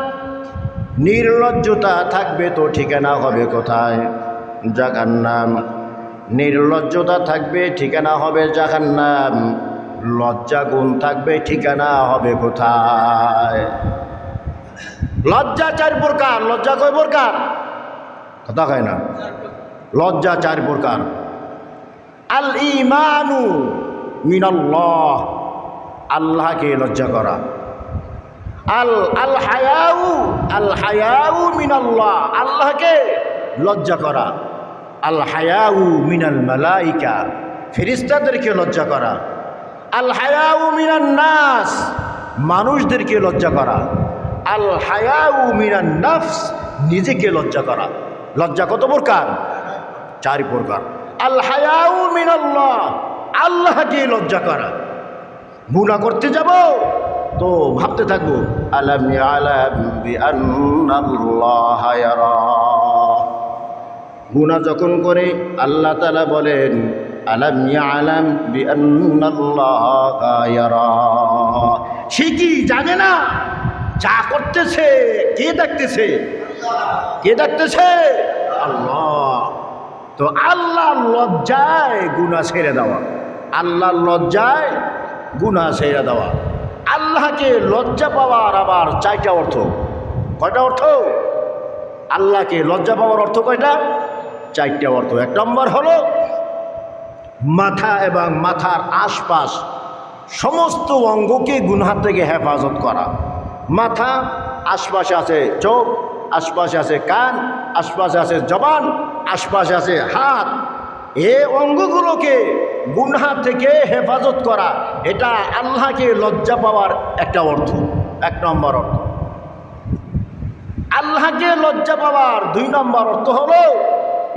S1: নির্লজ্জতা থাকবে তো ঠিকানা হবে কোথায়? জাহান্নাম। নির্লজ্জতা থাকবে, ঠিকানা হবে জাহান্নাম। লজ্জা গুণ থাকবে, ঠিকানা হবে কোথায়? লজ্জা 4 প্রকার। লজ্জা কয় প্রকার? কথা হয় না। লজ্জা 4 প্রকার। আল ঈমানু মিনাল্লাহ, আল্লাহকে লজ্জা করা। আল হায়াউ মিনাল্লাহ, আল্লাহকে লজ্জা করা। আল হায়াউ মিনাল মালাইকা, ফেরেশতাদেরকে লজ্জা করা। আল হায়াউ মিনান নাস, মানুষদেরকে লজ্জা করা। আল হায়াউ মিনান নাফস, নিজেকে লজ্জা করা। লজ্জা কত প্রকার? 4 প্রকার। আল হায়াউ মিনাল্লাহ, আল্লাহকে লজ্জা করা। গুনাহ করতে যাব তো ভাবতে থাকবো আলাম ইয়ালাম বিআন্নাল্লাহা ইয়ারা। গুনাহ যখন করে আল্লাহ তাআলা বলেন আলাম ইয়ালাম বিআন্নাল্লাহা ইয়ারা। সে কি জানে না যা করতেছে কে দেখতেছে? কে দেখতেছে? আল্লাহ। তো আল্লাহর লজ্জায় গুনাহ ছেড়ে দেওয়া, আল্লাহর লজ্জায় গুনাহ ছেড়ে দেওয়া। আল্লাহকে লজ্জা পাওয়ার আবার 4টা অর্থ। কয়টা অর্থ? আল্লাহকে লজ্জা পাওয়ার অর্থ কয়টা? 4টা অর্থ। 1 নম্বর হলো মাথা এবং মাথার আশপাশ সমস্ত অঙ্গকে গুনাহ থেকে হেফাজত করা। মাথা, আশপাশে আছে চোখ, আশপাশে আছে কান, আশপাশে আছে জবান, আশপাশে আছে হাত। এই অঙ্গগুলোকে গুনাহ থেকে হেফাজত করা, এটা আল্লাহকে লজ্জা পাওয়ার একটা অর্থ, 1 নম্বর অর্থ। আল্লাহকে লজ্জা পাওয়ার 2 নম্বর অর্থ হলো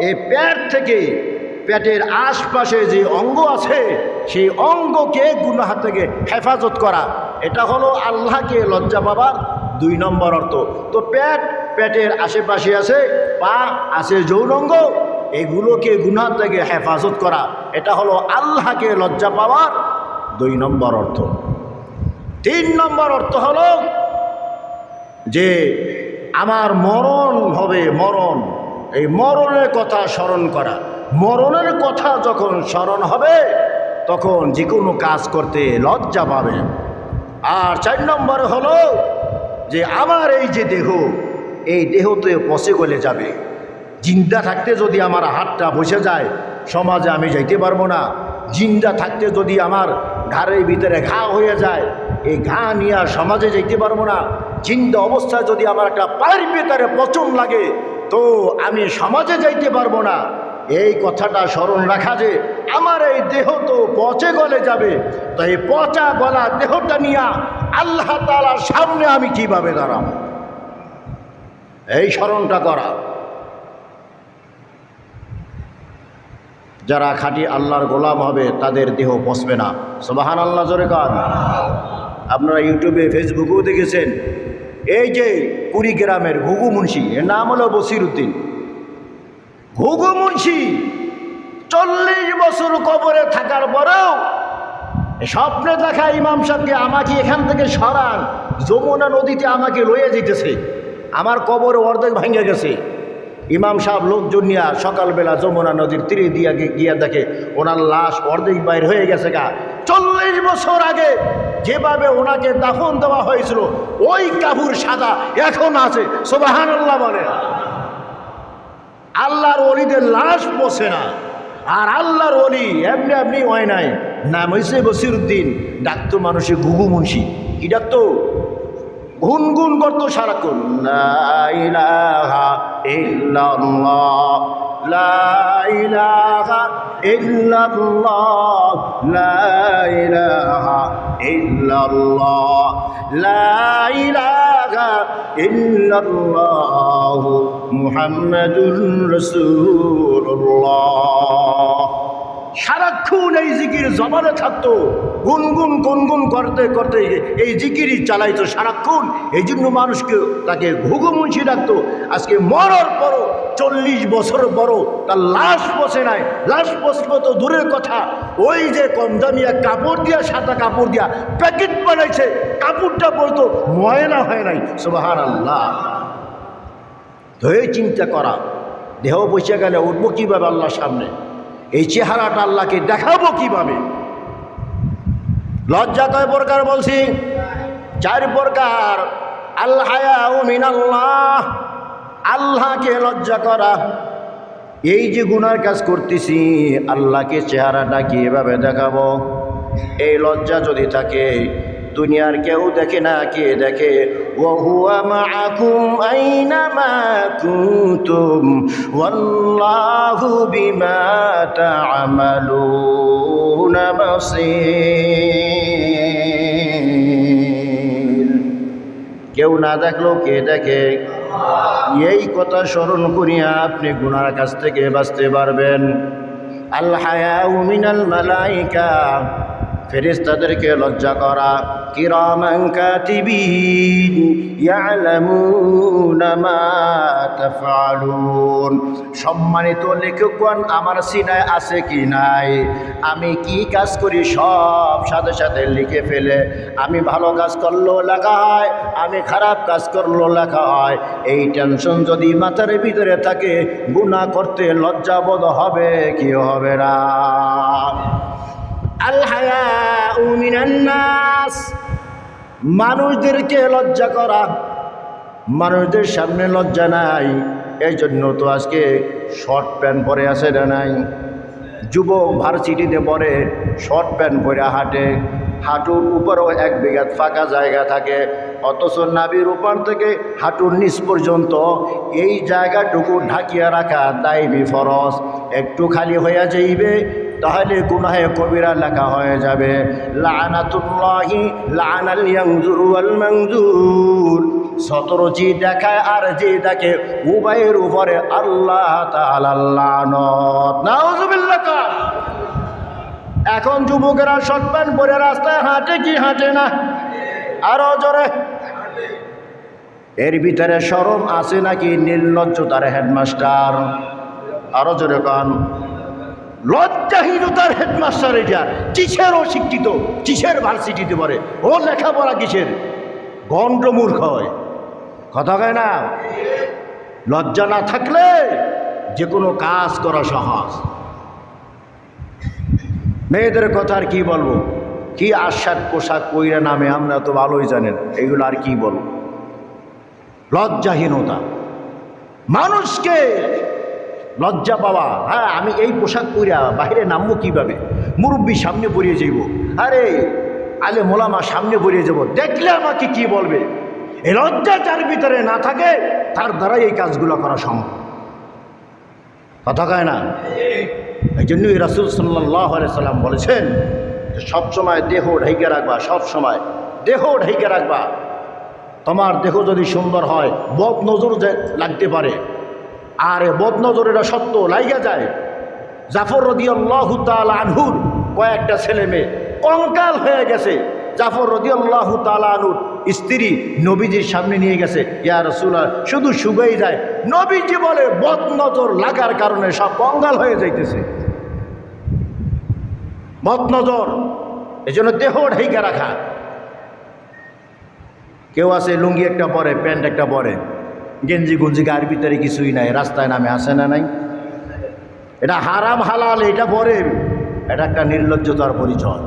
S1: এই পেট থেকে, পেটের আশপাশে যে অঙ্গ আছে সেই অঙ্গকে গুনাহ থেকে হেফাজত করা, এটা হলো আল্লাহকে লজ্জা পাওয়ার 2 নম্বর অর্থ। তো পেটের আশেপাশে আছে পা, আছে যৌনাঙ্গ, এগুলোকে গুনাহ থেকে হেফাজত করা, এটা হলো আল্লাহকে লজ্জা পাওয়ার 2 নম্বর অর্থ। 3 নম্বর অর্থ হলো যে আমার মরণ হবে, মরণ, এই মরণের কথা স্মরণ করা। মরণের কথা যখন স্মরণ হবে তখন যে কোনো কাজ করতে লজ্জা পাবে। আর 4 নম্বর হলো যে আমার এই যে দেহ, এই দেহতে পচে গলে যাবে। জিন্দা থাকতে যদি আমার হাতটা বসে যায় সমাজে আমি যাইতে পারবো না। জিন্দা থাকতে যদি আমার ঘাড়ের ভিতরে ঘা হয়ে যায়, এই ঘা নিয়ে সমাজে যাইতে পারবো না। জিন্দা অবস্থায় যদি আমার একটা পায়ের ভিতরে পচন লাগে তো আমি সমাজে যাইতে পারবো না। এই কথাটা স্মরণ রাখা যে আমার এই দেহ তো পচে গলে যাবে, তো এই পচা গলা দেহটা নিয়ে আল্লাহ তাআলার সামনে আমি কিভাবে দাঁড়াবো? এই স্মরণটা করা। যারা খাঁটি আল্লাহর গোলাম হবে তাদের দেহ পচবে না। সুবহানাল্লাহ জোরে কান। আপনারা ইউটিউবে ফেসবুকেও দেখেছেন, এই যে কুড়িগ্রামের ঘুঘু মুন্সি, এর নাম হলো বসিরউদ্দিন। ঘুঘু মুন্সি 40 বছর কবরে থাকার পরেও স্বপ্নে দেখা ইমাম সাহেবকে, আমাকে এখান থেকে সরান, যমুনা নদীতে আমাকে লইয়া যেতেছে, আমার কবর অর্ধেক ভেঙে গেছে। ইমাম সাহেব লোকজন নিয়ে সকালবেলা যমুনা নদীর তীরে দিয়ে গিয়া দেখে ওনার লাশ অর্ধেক বাইর হয়ে গেছে। 40 বছর আগে যেভাবে ওনাকে দাফন দেওয়া হয়েছিল ওই কাপড় সাদা এখন আছে। সুবহানাল্লাহ বলে। আল্লাহর ওলিদের লাশ পচে না। আর আল্লাহর ওলি এমনি এমনি হয় নাই, নাম হয়েছে বসিরউদ্দিন। ডাকতো মানুষে ঘুঘু মুন্সি। কি ডাকতো? গুনগুন করতো সারাক্ষণ, লা ইলাহা ইল্লাল্লাহ, লা ইলাহা ইল্লাল্লাহ, লা ইলাহা ইল্লাল্লাহ, লা ইলাহা ইল্লাল্লাহ মুহাম্মাদুর রাসূলুল্লাহ। সারাক্ষণ এই জিকির জবানে থাকতো, গুনগুন গুনগুন করতে করতে এই জিকিরই চালাইতো সারাক্ষণ। এই জন্য মানুষকে তাকে ঘুঘু মুন্সি ডাকতো। আজকে মরার পরও 40 বছর পরও তার লাশ পচে নাই। লাশ পচবো তো দূরের কথা, ওই যে কম দামিয়া কাপড় দিয়া, সাদা কাপড় দিয়া প্যাকেট বানাইছে, কাপড়টা পরতো ময়লা হয় নাই। সুবহানাল্লাহ। তো এই চিন্তা করা, দেহ বসে গেলে উঠবো কীভাবে আল্লাহর সামনে? এই চেহারাটা আল্লাহকে দেখাবো কিভাবে? লজ্জা কয় প্রকার বলছি? 4 প্রকার। আল হায়াউ মিনাল্লাহ, আল্লাহকে লজ্জা করা। এই যে গুনার কাজ করতেছি, আল্লাহকে চেহারাটা কিভাবে দেখাবো? এই লজ্জা যদি থাকে, দুনিয়ার কেউ দেখে না, কে দেখে? ওয়া হুয়া মাআকুম আইনামা কুনতুম ওয়াল্লাহু বিমা তা'মালুনা বাসীর। কেউ না দেখলেও কে দেখে? এই কথা স্মরণ করিয়া আপনি গুনার কাছ থেকে বাঁচতে পারবেন। আল হায়াউ মিনাল মালাইকা, ফেরেশতাদেরকে লজ্জা করা। কিরামান কাতিবিন ইয়ালামুনা মা তাফআলুন, সম্মানিত লেখকগণ আমার সিনায় আছে কি নাই, আমি কি কাজ করি সব সাথে সাথে লিখে ফেলে। আমি ভালো কাজ করলেও লেখা হয়, আমি খারাপ কাজ করলেও লেখা হয়। এই টেনশন যদি মাথার ভিতরে থাকে, গুনাহ করতে লজ্জাবোধ হবে কি হবে না? আল হায়াউ মিনান নাস, মানুষদেরকে লজ্জা করা। মানুষদের সামনে লজ্জা নাই, এই জন্য তো আজকে শর্ট প্যান্ট পরে আছে না নাই? যুবক ভার্সিটিতে পড়ে, শর্ট প্যান্ট পরে হাঁটে, হাঁটুর উপরেও 1 বিঘা ফাঁকা জায়গা থাকে, অথচ নাভির উপর থেকে হাঁটুর নিচ পর্যন্ত এই জায়গাটুকু ঢাকিয়া রাখা দায়বি ফরজ। একটু খালি হইয়া যাইবে তাহলে গুনাহে কবিরা লেখা হয়ে যাবে। লানাতুল্লাহি লানাল ইয়ানজুর ওয়াল মানজুর, 17 জি দেখায় আর যে দেখে উভয়ের উপরে আল্লাহ তাআলার লানত। নাউজুবিল্লাহ। এখন যুবকেরা শর্ট প্যান্ট পরে রাস্তায় হাঁটে কি হাঁটে না? আরো জোরে। এর ভিতরে শরম আছে নাকি? নির্লজ্জতার হেডমাস্টার। আরো জোরে কান। লজ্জাহীনতার হেডমাস্টার এটা। কিসের অশিক্ষিত, কিসের ভার্সিটিতে পড়ে, ও লেখাপড়া কিসের? গন্ড মূর্খ হয়, কথা কয় না? লজ্জা না থাকলে যে কোনো কাজ করা সহজ। মেয়েদের কথা আর কি বলবো? কি আশাদ পোশাক পইরা নামে, আমরা তো ভালোই জানেন, এগুলো আর কি বলবো? লজ্জাহীনতা, মানুষকে লজ্জা পাওয়া। হ্যাঁ, আমি এই পোশাক পরিয়া বাইরে নামবো কিভাবে? মুরব্বী সামনে পড়িয়ে যাইব, আরে আলে মোলামা সামনে পড়িয়ে যাব, দেখলে আমাকে কি বলবে? এই লজ্জা যার ভিতরে না থাকে তার দ্বারাই এই কাজগুলো করা সম্ভব, কথা কয় না? এই জন্যই রাসূল সাল্লাল্লাহু আলাইহি সাল্লাম বলেছেন যে সবসময় দেহ ঢেকে রাখবা, সবসময় দেহ ঢেকে রাখবা, তোমার দেহ যদি সুন্দর হয় বদ নজর লাগতে পারে, আর বদ নজর এটা সত্য লাইগা যায়। জাফর রাদিয়াল্লাহু তাআলা আনহুর কয়েকটা ছেলে মেয়ে কঙ্কাল হয়ে গেছে। জাফর রাদিয়াল্লাহু তাআলা আনহুর স্ত্রী নবীজির সামনে নিয়ে গেছে, ইয়া রাসূলুল্লাহ, শুধু শুকাই যায়। নবীজি বলে বদ নজর লাগার কারণে সব কঙ্কাল হয়ে যাইতেছে। বদ নজর, এজন্য দেহ ঢাইকা রাখা। কেউ আছে লুঙ্গি একটা পরে, প্যান্ট একটা পরে, গেঞ্জি গুঞ্জি গায়ের ভিতরে কিছুই নাই, রাস্তায় নামে আসে না নাই? এটা হারাম হালাল এটা পরে, এটা একটা নির্লজ্জতার পরিচয়।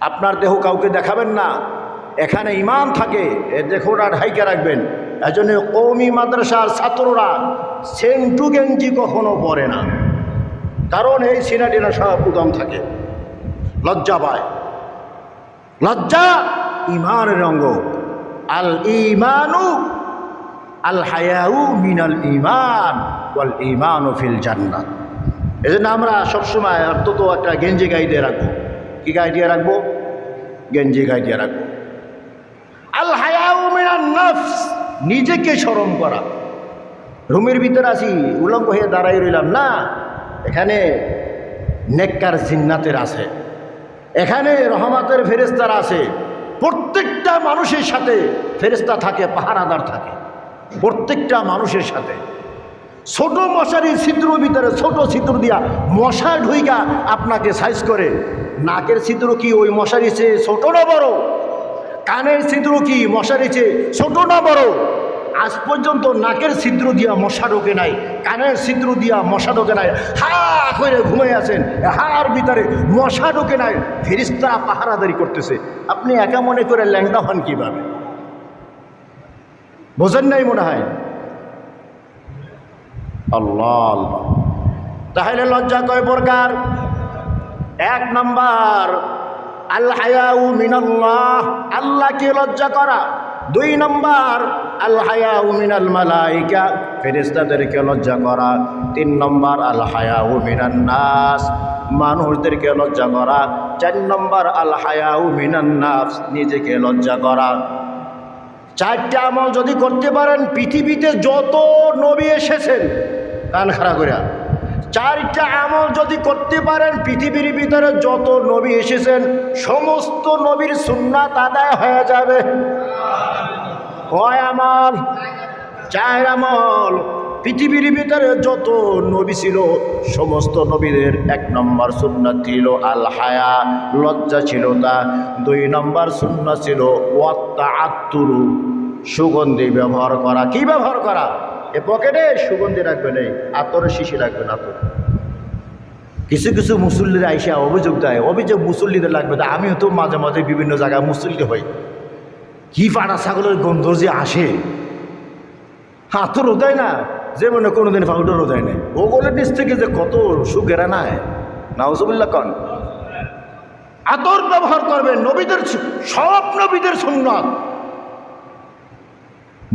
S1: আপনার দেহ কাউকে দেখাবেন না, এখানে ইমান থাকে, এ দেহটা ঢাইকা রাখবেন। এজন্য কওমি মাদ্রাসার ছাত্ররা সেন্টু গেঞ্জি কখনো পরে না, কারণ এই সিনাটিনা সব উদম থাকে, লজ্জা পায়। লজ্জা ইমানের অঙ্গ। আল ইমানু আল হায়াউ মিনাল ইমান ওয়াল ইমানু ফিল জান্নাত। এই জন্য আমরা সবসময় অন্তত একটা গেঞ্জি গায়ে দিয়ে রাখবো। কি গায়ে দিয়ে রাখবো? গেঞ্জি গায়ে দিয়ে রাখবো। আল হায়াউ মিনান নফস, নিজেকে শরম করা। রুমের ভিতরে আসি উলঙ্গ হয়ে দাঁড়াই রইলাম না, এখানে নেককার জিন্নাতের আছে, এখানে রহমতের ফেরেশতার আছে। প্রত্যেকটা মানুষের সাথে ফেরেশতা থাকে, পাহারাদার থাকে প্রত্যেকটা মানুষের সাথে। ছোট মশারির ছিদ্র ভিতরে ছোট ছিদ্র দিয়া মশা ঢুইকা আপনাকে সাইজ করে। নাকের ছিদ্র কি ওই মশারি চেয়ে ছোট না বড়? কানের ছিদ্র কি মশারি চেয়ে ছোট না বড়? আজ পর্যন্ত নাকের ছিদ্র দিয়া মশা ঢোকে নাই, কানের ছিদ্র দিয়া মশা ঢোকে নাই। হা করে ঘুমাই আছেন, হার ভিতরে মশা ঢোকে নাই, ফেরেশতারা পাহারাদারি করতেছে। আপনি একা মনে করে ল্যাংটা হন কিভাবে? বোঝেন নাই মনে হয়? আল্লাহ আল্লাহ। তাহলে লজ্জা কয় প্রকার? এক নাম্বার আল হায়াউ মিনাল্লাহ, আল্লাহকে লজ্জা করা। দুই নম্বর আল হায়াউ মিনাল মালাইকা, ফেরেশতাদেরকে লজ্জা করা। তিন নম্বর আল হায়াউ মিনান নাস, মানুষদেরকে লজ্জা করা। চার নম্বর আল হায়াউ মিনান নাফস, নিজেকে লজ্জা করা। চারটা আমল যদি করতে পারেন, পৃথিবীতে যত নবী এসেছেন, কান খাড়া করে, চারটা আমল যদি করতে পারেন, পৃথিবীর ভিতরে যত নবী এসেছেন সমস্ত নবীর সুন্নাত আদায় হয়ে যাবে। কয় আমল? চার আমল। পৃথিবীর ভিতরে যত নবী ছিল সমস্ত নবীদের এক নম্বর সুন্নাত ছিল আল হায়া, লজ্জা ছিল তা। দুই নম্বর সুন্নাত ছিল ওয়াত্তাআত্তুরু, সুগন্ধি ব্যবহার করা। কি ব্যবহার করা? এ পকেটে সুগন্ধি রাখবেন, এই আতরের শিশি রাখবেন। আতর কিছু কিছু মুসল্লিরা আইসা অভিযোগ দেয়, অভিযোগ মুসল্লিদের লাগবে। তা আমিও তো মাঝে মাঝে বিভিন্ন জায়গায় মুসল্লি হই, কি পাড়া ছাগলের গন্ধ যে আসে, আতরও দেয় না, যে মনে কোনোদিন পাউডারও দেয় না। ওগুলোর নিচ থেকে যে কত সুগেরা নাই, নাউজুবিল্লাহ কন। আতর ব্যবহার করবেন, নবীদের সব নবীদের সুন্নাত।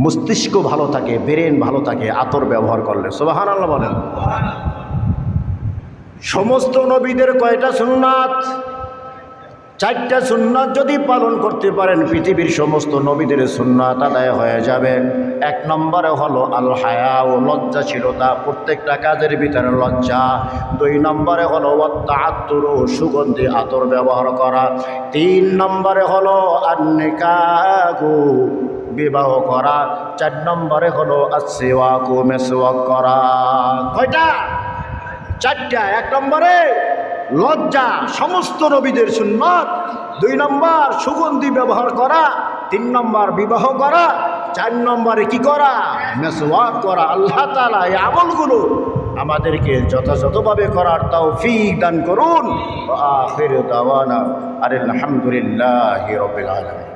S1: মস্তিষ্ক ভালো থাকে, ব্রেন ভালো থাকে আতর ব্যবহার করলে। সুবহানাল্লাহ বলেন। সমস্ত নবীদের কয়টা সুন্নাত? চারটা সুন্নাত যদি পালন করতে পারেন, পৃথিবীর সমস্ত নবীদের সুন্নাত আদায় হয়ে যাবে। এক নম্বরে হলো আল হায়া, ও লজ্জাশীলতা, প্রত্যেকটা কাজের ভিতরে লজ্জা। দুই নম্বরে হলো ওয়াত্তাআত্তুর, সুগন্ধি আতর ব্যবহার করা। তিন নম্বরে হলো আন-নিকাহু, বিবাহ করা। চার নম্বরে হলো আসওয়াকু, মেসওয়াক করা। কয়টা? চারটা। এক নম্বরে লজ্জা, সমস্ত নবীদের সুন্নাত। দুই নম্বর সুগন্ধি ব্যবহার করা। তিন নম্বর বিবাহ করা। চার নম্বরে কি করা? মেসওয়াক করা। আল্লাহ তাআলা এই আমলগুলো আমাদেরকে যথাযথভাবে করার তৌফিক দান করুন। ওয়া আখিরু দাওয়ানা আলহামদুলিল্লাহি রাব্বিল আলামিন।